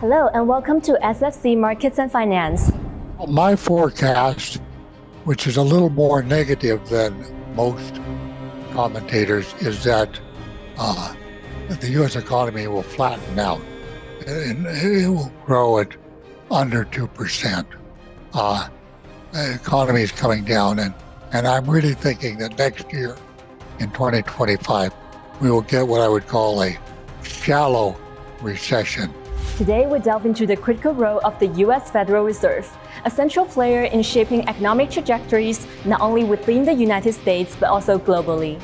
Hello and welcome to SFC Markets and Finance. My forecast, which is a little more negative than most commentators, is that the U.S. economy will flatten out and it will grow at under 2%. The economy is coming down, and I'm really thinking that next year, in 2025, we will get what I would call a shallow recession. Today we delve into the critical role of the U.S. Federal Reserve, a central player in shaping economic trajectories not only within the United States but also globally.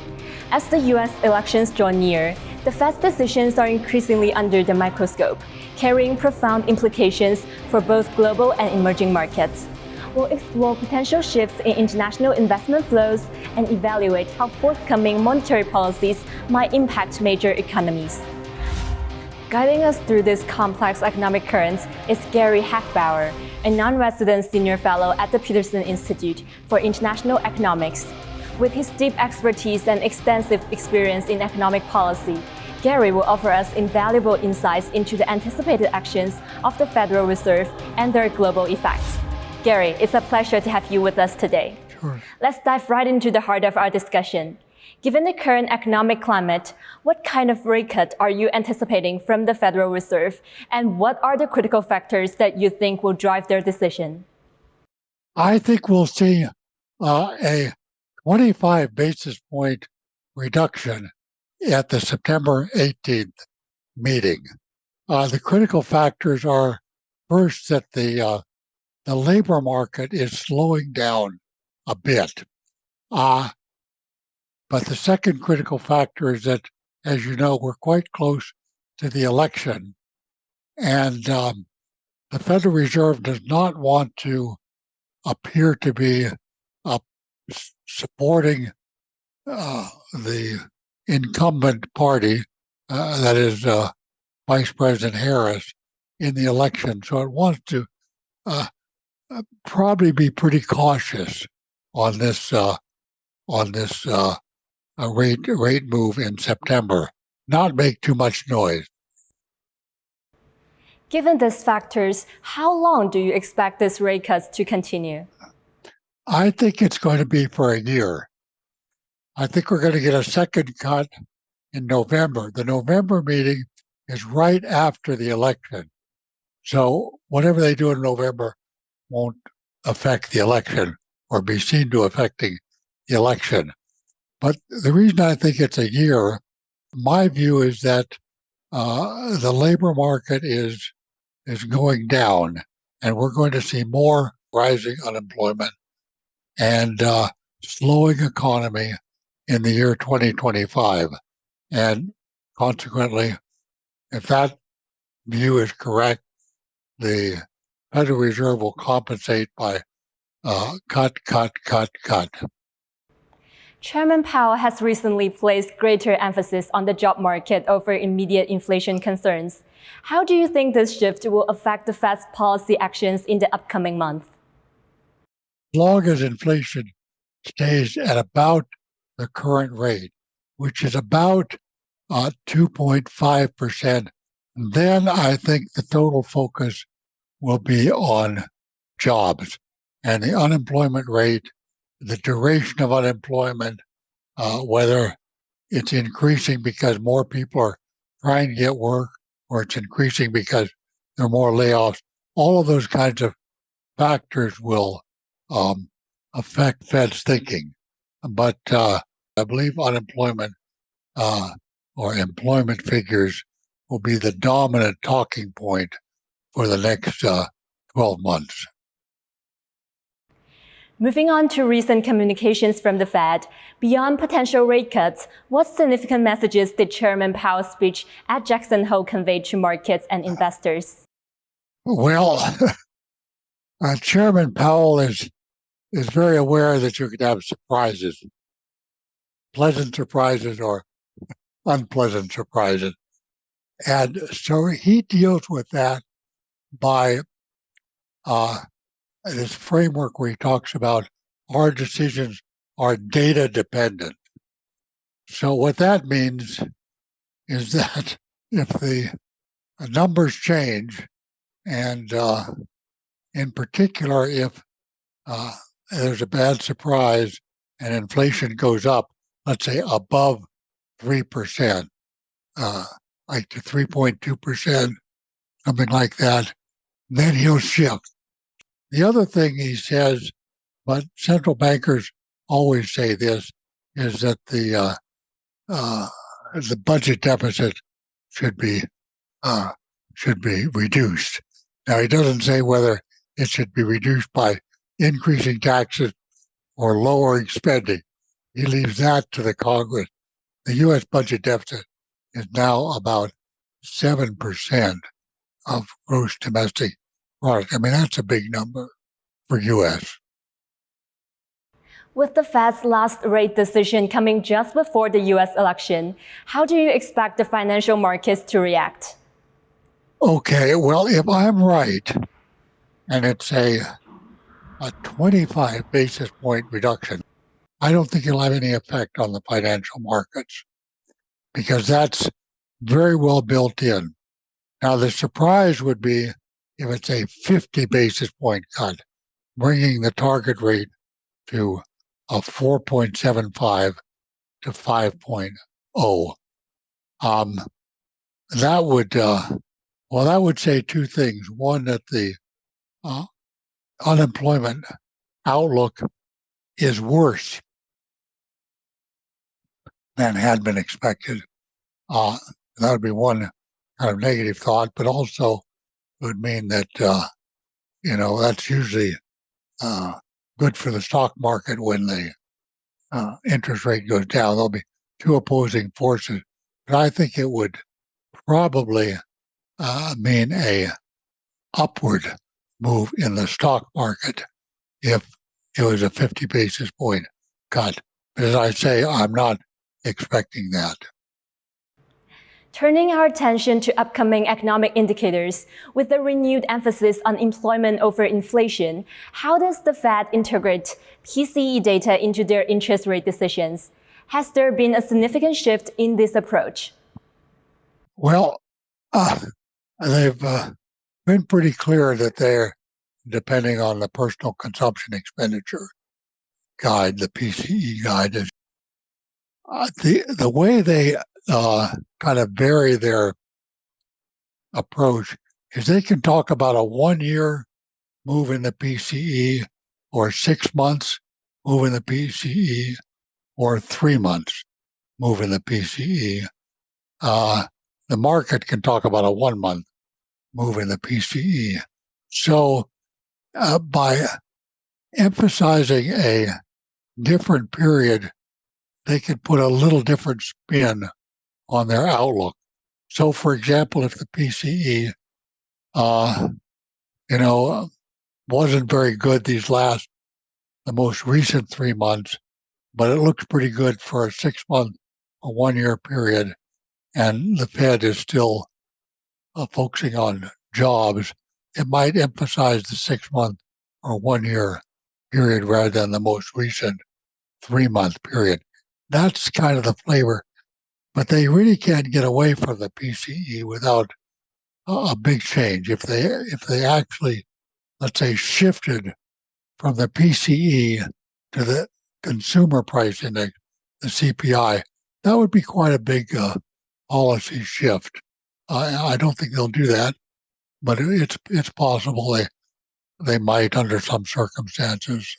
As the U.S. elections draw near, the Fed's decisions are increasingly under the microscope, carrying profound implications for both global and emerging markets. We'll explore potential shifts in international investment flows and evaluate how forthcoming monetary policies might impact major economies. Guiding us through these complex economic currents is Gary Hufbauer, a non-resident senior fellow at the Peterson Institute for International Economics. With his deep expertise and extensive experience in economic policy, Gary will offer us invaluable insights into the anticipated actions of the Federal Reserve and their global effects. Gary, it's a pleasure to have you with us today. Sure. Let's dive right into the heart of our discussion. Given the current economic climate, what kind of rate cut are you anticipating from the Federal Reserve, and what are the critical factors that you think will drive their decision? I think we'll see a 25 basis point reduction at the September 18th meeting. The critical factors are, first, that the labor market is slowing down a bit. But the second critical factor is that, as you know, we're quite close to the election, and the Federal Reserve does not want to appear to be supporting the incumbent party, that is Vice President Harris, in the election. So it wants to probably be pretty cautious on this rate move in September, not make too much noise. Given these factors, how long do you expect these rate cuts to continue? I think it's going to be for a year. I think we're going to get a second cut in November. The November meeting is right after the election. So whatever they do in November won't affect the election or be seen to affecting the election. But the reason I think it's a year, my view is that the labor market is going down, and we're going to see more rising unemployment and slowing economy in the year 2025. And consequently, if that view is correct, the Federal Reserve will compensate by cut. Chairman Powell has recently placed greater emphasis on the job market over immediate inflation concerns. How do you think this shift will affect the Fed's policy actions in the upcoming month? As long as inflation stays at about the current rate, which is about 2.5%, then I think the total focus will be on jobs and the unemployment rate, the duration of unemployment, whether it's increasing because more people are trying to get work or it's increasing because there are more layoffs. All of those kinds of factors will affect Fed's thinking. But I believe unemployment or employment figures will be the dominant talking point for the next 12 months. Moving on to recent communications from the Fed, beyond potential rate cuts, what significant messages did Chairman Powell's speech at Jackson Hole convey to markets and investors? Well, Chairman Powell is very aware that you can have surprises, pleasant surprises or unpleasant surprises. And so he deals with that by this framework where he talks about our decisions are data dependent. So what that means is that if the numbers change, And in particular, if there's a bad surprise and inflation goes up, let's say above 3%, like to 3.2%, something like that, then he'll shift. The other thing he says, but central bankers always say this, is that the budget deficit should be reduced. Now he doesn't say whether it should be reduced by increasing taxes or lowering spending. He leaves that to the Congress. The U.S. budget deficit is now about 7% of gross domestic product. I mean, that's a big number for U.S. With the Fed's last rate decision coming just before the U.S. election, how do you expect the financial markets to react? Okay, well, if I'm right, and it's a 25 basis point reduction, I don't think it'll have any effect on the financial markets because that's very well built in. Now, the surprise would be if it's a 50 basis point cut, bringing the target rate to a 4.75 to 5.0. That would say two things. One, that the unemployment outlook is worse than had been expected. That would be one kind of negative thought, but also would mean that, that's usually good for the stock market when the interest rate goes down. There'll be two opposing forces. But I think it would probably mean a upward move in the stock market if it was a 50 basis point cut. But as I say, I'm not expecting that. Turning our attention to upcoming economic indicators, with a renewed emphasis on employment over inflation, how does the Fed integrate PCE data into their interest rate decisions? Has there been a significant shift in this approach? Well, they've been pretty clear that they're depending on the personal consumption expenditure guide, the PCE guide. Is the way they kind of vary their approach is they can talk about a 1 year move in the PCE or 6 months move in the PCE or 3 months move in the PCE. The market can talk about a 1 month move in the PCE. So by emphasizing a different period, they could put a little different spin on their outlook. So, for example, if the PCE, wasn't very good the most recent 3 months, but it looks pretty good for a 6 month or 1 year period, and the Fed is still focusing on jobs, it might emphasize the 6 month or 1 year period rather than the most recent 3 month period. That's kind of the flavor, but they really can't get away from the PCE without a big change. If they actually, let's say, shifted from the PCE to the consumer price index, the CPI, that would be quite a big policy shift. I don't think they'll do that, but it's possible they might under some circumstances.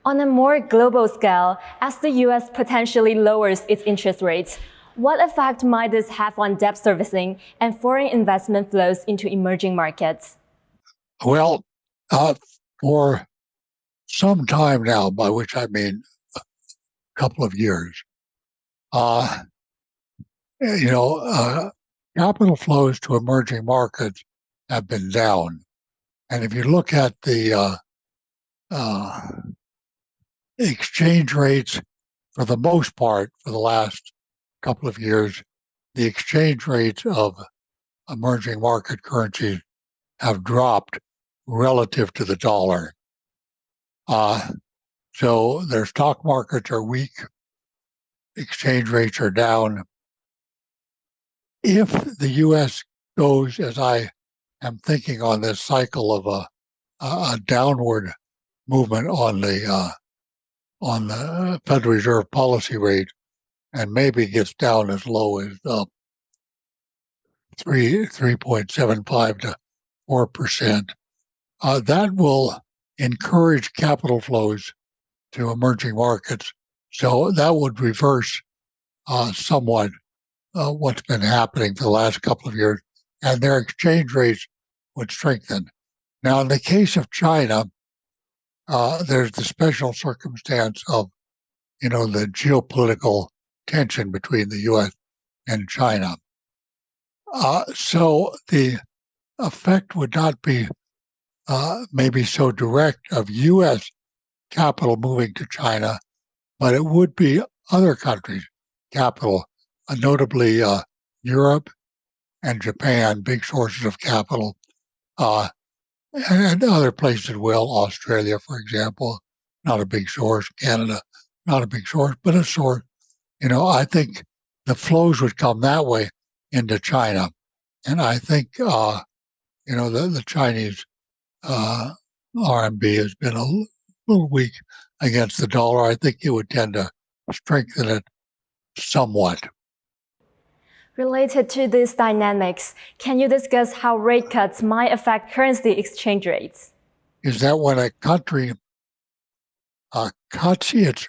On a more global scale, as the U.S. potentially lowers its interest rates, what effect might this have on debt servicing and foreign investment flows into emerging markets? Well, for some time now, by which I mean a couple of years, capital flows to emerging markets have been down. And if you look at the exchange rates, for the most part, for the last couple of years, the exchange rates of emerging market currencies have dropped relative to the dollar. So their stock markets are weak, exchange rates are down. If the U.S. goes, as I am thinking on this cycle of a downward movement on the Federal Reserve policy rate, and maybe gets down as low as 3.75 to 4%. That will encourage capital flows to emerging markets. So that would reverse somewhat what's been happening for the last couple of years, and their exchange rates would strengthen. Now, in the case of China, there's the special circumstance of, the geopolitical tension between the U.S. and China. So the effect would not be maybe so direct of U.S. capital moving to China, but it would be other countries' capital, notably Europe and Japan, big sources of capital, and other places as well. Australia, for example, not a big source. Canada, not a big source, but a source. I think the flows would come that way into China. And I think, the Chinese RMB has been a little weak against the dollar. I think it would tend to strengthen it somewhat. Related to these dynamics, can you discuss how rate cuts might affect currency exchange rates? Is that when a country cuts its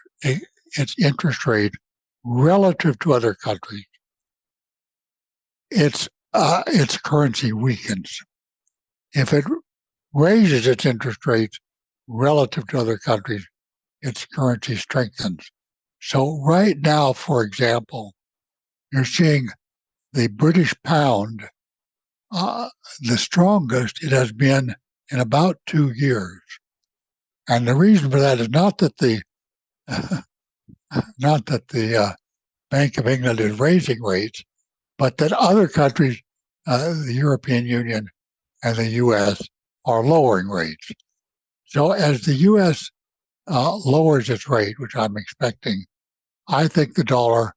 interest rate relative to other countries, its currency weakens. If it raises its interest rates relative to other countries, its currency strengthens. So right now, for example, you're seeing the British pound the strongest it has been in about 2 years. And the reason for that is not that the Bank of England is raising rates, but that other countries, the European Union and the U.S., are lowering rates. So as the U.S. Lowers its rate, which I'm expecting, I think the dollar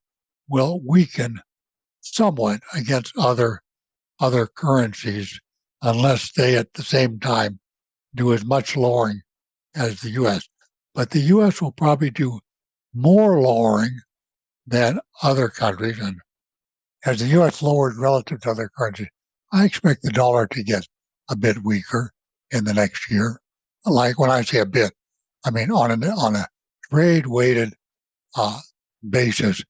will weaken somewhat against other currencies unless they at the same time do as much lowering as the U.S. But the U.S. will probably do more lowering than other countries. And as the U.S. lowers relative to other currencies, I expect the dollar to get a bit weaker in the next year. Like when I say a bit, I mean on a trade-weighted basis,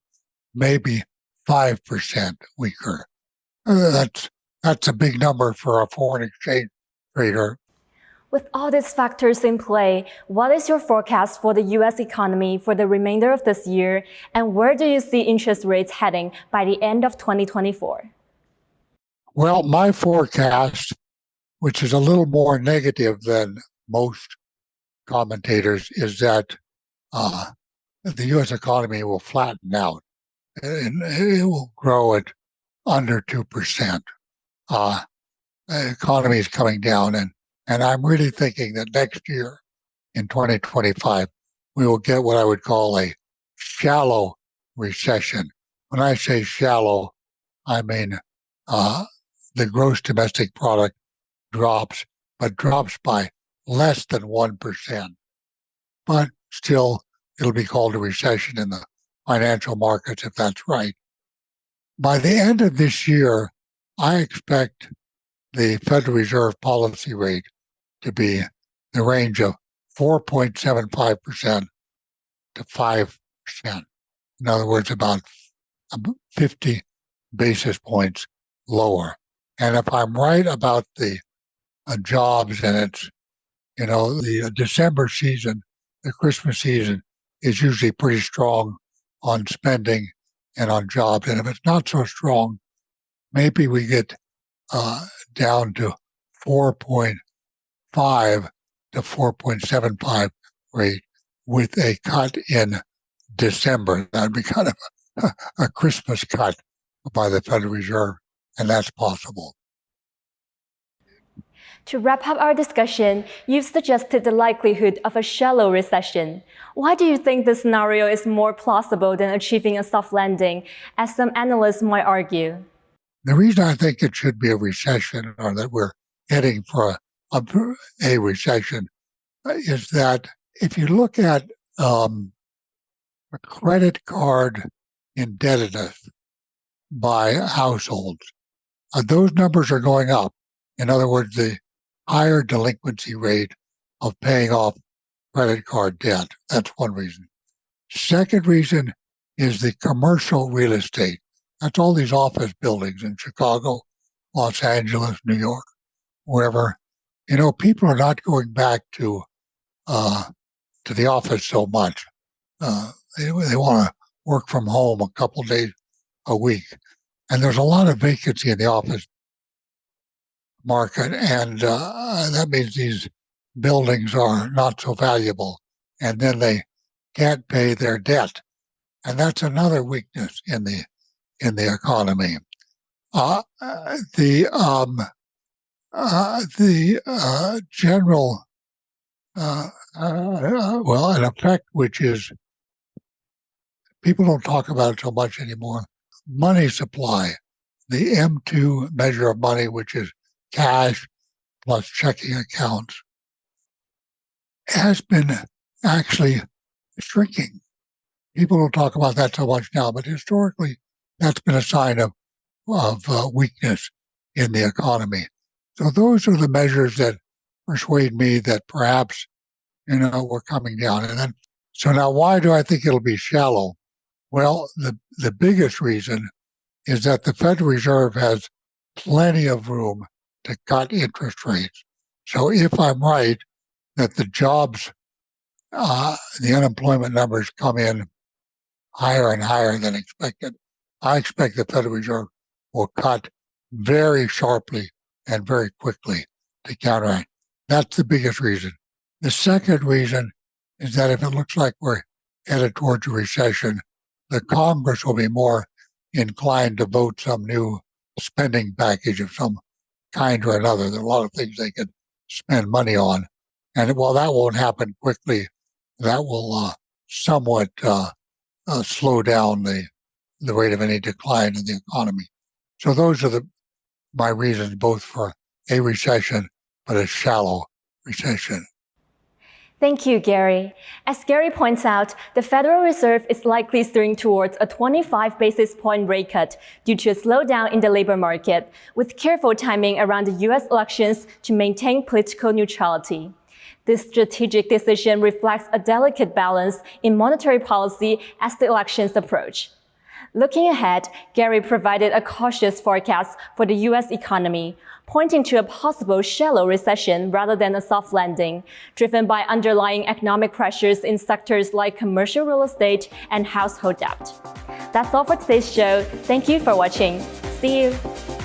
maybe 5% weaker. That's a big number for a foreign exchange trader. With all these factors in play, what is your forecast for the U.S. economy for the remainder of this year, and where do you see interest rates heading by the end of 2024? Well, my forecast, which is a little more negative than most commentators, is that the U.S. economy will flatten out. It will grow at under 2%. The economy is coming down, and I'm really thinking that next year, in 2025, we will get what I would call a shallow recession. When I say shallow, I mean the gross domestic product drops, but drops by less than 1%. But still, it'll be called a recession in the financial markets if that's right. By the end of this year, I expect the Federal Reserve policy rate to be the range of 4.75% to 5%. In other words, about 50 basis points lower. And if I'm right about the jobs and it's, the December season, the Christmas season is usually pretty strong on spending and on jobs. And if it's not so strong, maybe we get down to 4.5 to 4.75 rate with a cut in December. That'd be kind of a Christmas cut by the Federal Reserve, and that's possible. To wrap up our discussion, you've suggested the likelihood of a shallow recession. Why do you think this scenario is more plausible than achieving a soft landing, as some analysts might argue? The reason I think it should be a recession, or that we're heading for a recession is that if you look at credit card indebtedness by households, those numbers are going up. In other words, the higher delinquency rate of paying off credit card debt. That's one reason. Second reason is the commercial real estate. That's all these office buildings in Chicago, Los Angeles, New York, wherever. People are not going back to the office so much. They want to work from home a couple days a week. And there's a lot of vacancy in the office market, and that means these buildings are not so valuable, and then they can't pay their debt, and that's another weakness in the economy. General an effect which is people don't talk about it so much anymore. Money supply, the M2 measure of money, which is cash plus checking accounts, has been actually shrinking. People don't talk about that so much now, but historically, that's been a sign of weakness in the economy. So those are the measures that persuade me that perhaps, we're coming down. And then, so now why do I think it'll be shallow? Well, the biggest reason is that the Federal Reserve has plenty of room to cut interest rates. So if I'm right that the jobs, the unemployment numbers come in higher and higher than expected, I expect the Federal Reserve will cut very sharply and very quickly to counteract. That's the biggest reason. The second reason is that if it looks like we're headed towards a recession, the Congress will be more inclined to vote some new spending package of some kind or another. There are a lot of things they could spend money on. And while that won't happen quickly, that will somewhat slow down the rate of any decline in the economy. So those are my reasons, both for a recession, but a shallow recession. Thank you, Gary. As Gary points out, the Federal Reserve is likely steering towards a 25 basis point rate cut due to a slowdown in the labor market, with careful timing around the U.S. elections to maintain political neutrality. This strategic decision reflects a delicate balance in monetary policy as the elections approach. Looking ahead, Gary provided a cautious forecast for the U.S. economy, pointing to a possible shallow recession rather than a soft landing, driven by underlying economic pressures in sectors like commercial real estate and household debt. That's all for today's show. Thank you for watching. See you.